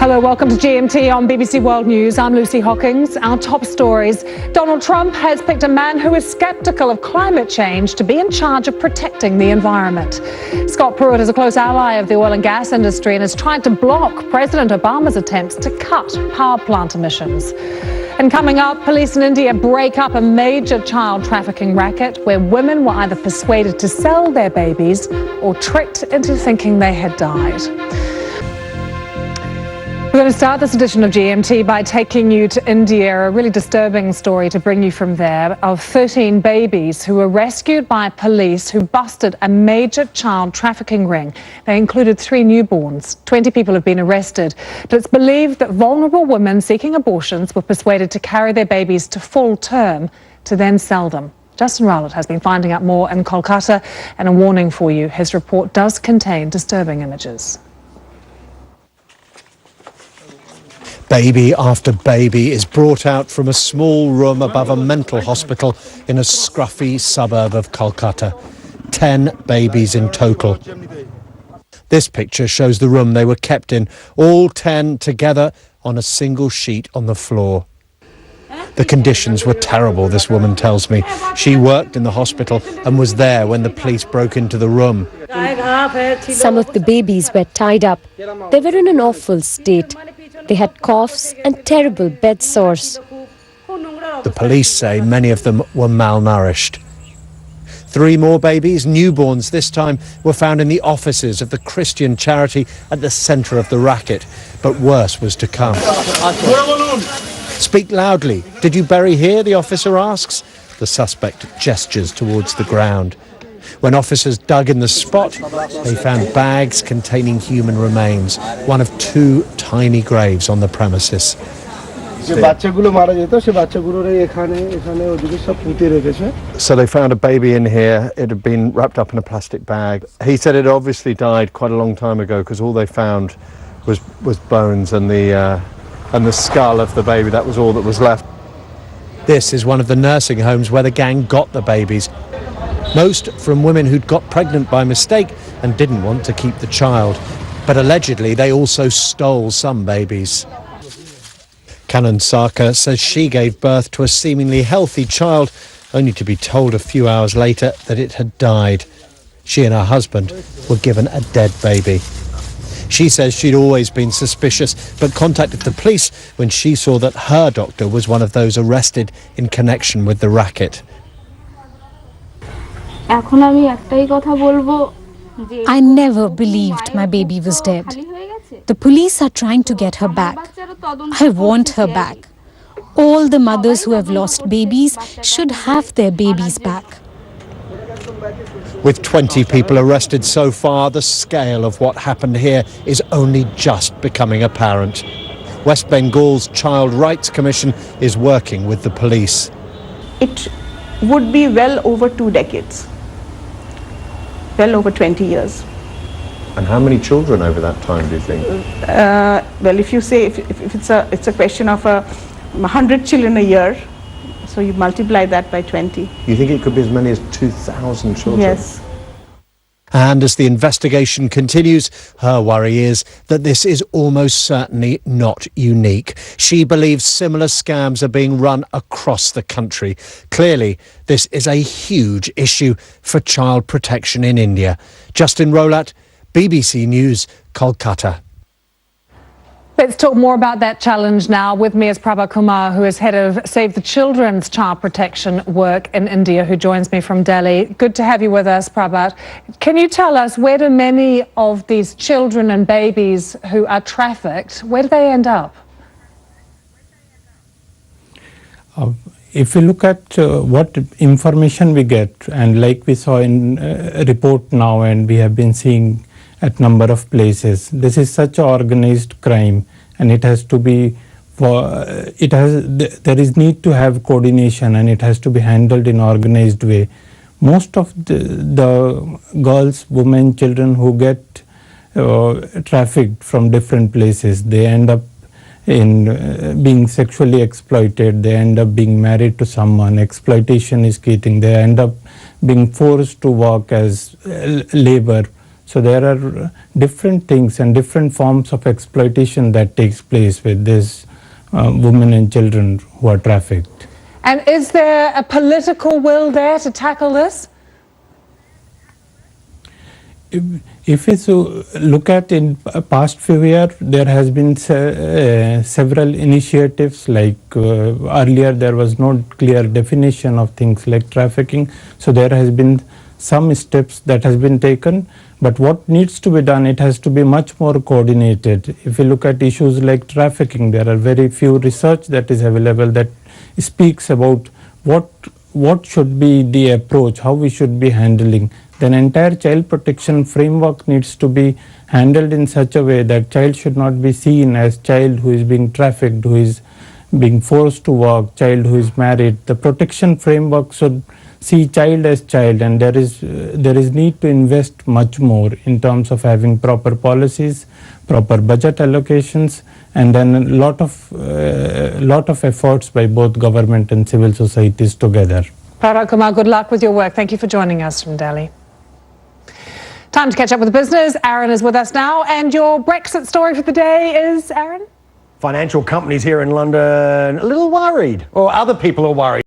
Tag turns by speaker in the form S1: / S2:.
S1: Hello, welcome to GMT on BBC World News. I'm Lucy Hockings. Our top stories. Donald Trump has picked a man who is sceptical of climate change to be in charge of protecting the environment. Scott Pruitt is a close ally of the oil and gas industry and has tried to block President Obama's attempts to cut power plant emissions. And coming up, police in India break up a major child trafficking racket where women were either persuaded to sell their babies or tricked into thinking they had died. We're going to start this edition of GMT by taking you to India, a really disturbing story to bring you from there, of 13 babies who were rescued by police who busted a major child trafficking ring. They included 3 newborns. 20 people have been arrested. But it's believed that vulnerable women seeking abortions were persuaded to carry their babies to full term to then sell them. Justin Rowlett has been finding out more in Kolkata, and a warning for you, his report does contain disturbing images.
S2: Baby after baby is brought out from a small room above a mental hospital in a scruffy suburb of Kolkata. 10 babies in total. This picture shows the room they were kept in, all 10 together on a single sheet on the floor. The conditions were terrible, this woman tells me. She worked in the hospital and was there when the police broke into the room.
S3: Some of the babies were tied up. They were in an awful state. They had coughs and terrible bed sores.
S2: The police say many of them were malnourished. 3 more babies, newborns this time, were found in the offices of the Christian charity at the centre of the racket. But worse was to come. Speak loudly. Did you bury here? The officer asks. The suspect gestures towards the ground. When officers dug in the spot, they found bags containing human remains, one of 2 tiny graves on the premises. So they found a baby in here. It had been wrapped up in a plastic bag. He said it obviously died quite a long time ago because all they found was bones and the skull of the baby. That was all that was left. This is one of the nursing homes where the gang got the babies. Most from women who'd got pregnant by mistake and didn't want to keep the child. But allegedly, they also stole some babies. Kanan Sarkar says she gave birth to a seemingly healthy child, only to be told a few hours later that it had died. She and her husband were given a dead baby. She says she'd always been suspicious, but contacted the police when she saw that her doctor was one of those arrested in connection with the racket.
S4: I never believed my baby was dead. The police are trying to get her back. I want her back. All the mothers who have lost babies should have their babies back.
S2: With 20 people arrested so far, the scale of what happened here is only just becoming apparent. West Bengal's Child Rights Commission is working with the police.
S5: It would be well over 2 decades. Well over 20 years.
S2: And how many children over that time do you think?
S5: Well, if you say if it's a question of 100 children a year, so you multiply that by 20.
S2: You think it could be as many as 2,000 children?
S5: Yes.
S2: And as the investigation continues, her worry is that this is almost certainly not unique. She believes similar scams are being run across the country. Clearly, this is a huge issue for child protection in India. Justin Rowlett, BBC News, Kolkata.
S1: Let's talk more about that challenge now. With me is Prabhat Kumar, who is head of Save the Children's child protection work in India, who joins me from Delhi. Good to have you with us, Prabhat. Can you tell us, where do many of these children and babies who are trafficked, where do they end up?
S6: If we look at what information we get, and like we saw in a report now, and we have been seeing at number of places, this is such an organized crime, and it has to be there is need to have coordination, and it has to be handled in organized way. Most of the girls, women, children who get trafficked from different places, they end up in being sexually exploited, they end up being married to someone, exploitation is key thing, they end up being forced to work as labor So there are different things and different forms of exploitation that takes place with these women and children who are trafficked.
S1: And is there a political will there to tackle this?
S6: If we look at in past few years, there has been several initiatives, like earlier there was no clear definition of things like trafficking. So there has been some steps that has been taken, but what needs to be done, it has to be much more coordinated. If you look at issues like trafficking, there are very few research that is available that speaks about what should be the approach, how we should be handling. Then entire child protection framework needs to be handled in such a way that child should not be seen as child who is being trafficked, who is being forced to work, child who is married. The protection framework should see child as child, and there is need to invest much more in terms of having proper policies, proper budget allocations, and then a lot of efforts by both government and civil societies together.
S1: Parag Kumar, good luck with your work. Thank you for joining us from Delhi. Time to catch up with the business. Aaron is with us now, and your Brexit story for the day is, Aaron?
S7: Financial companies here in London a little worried, or other people are worried.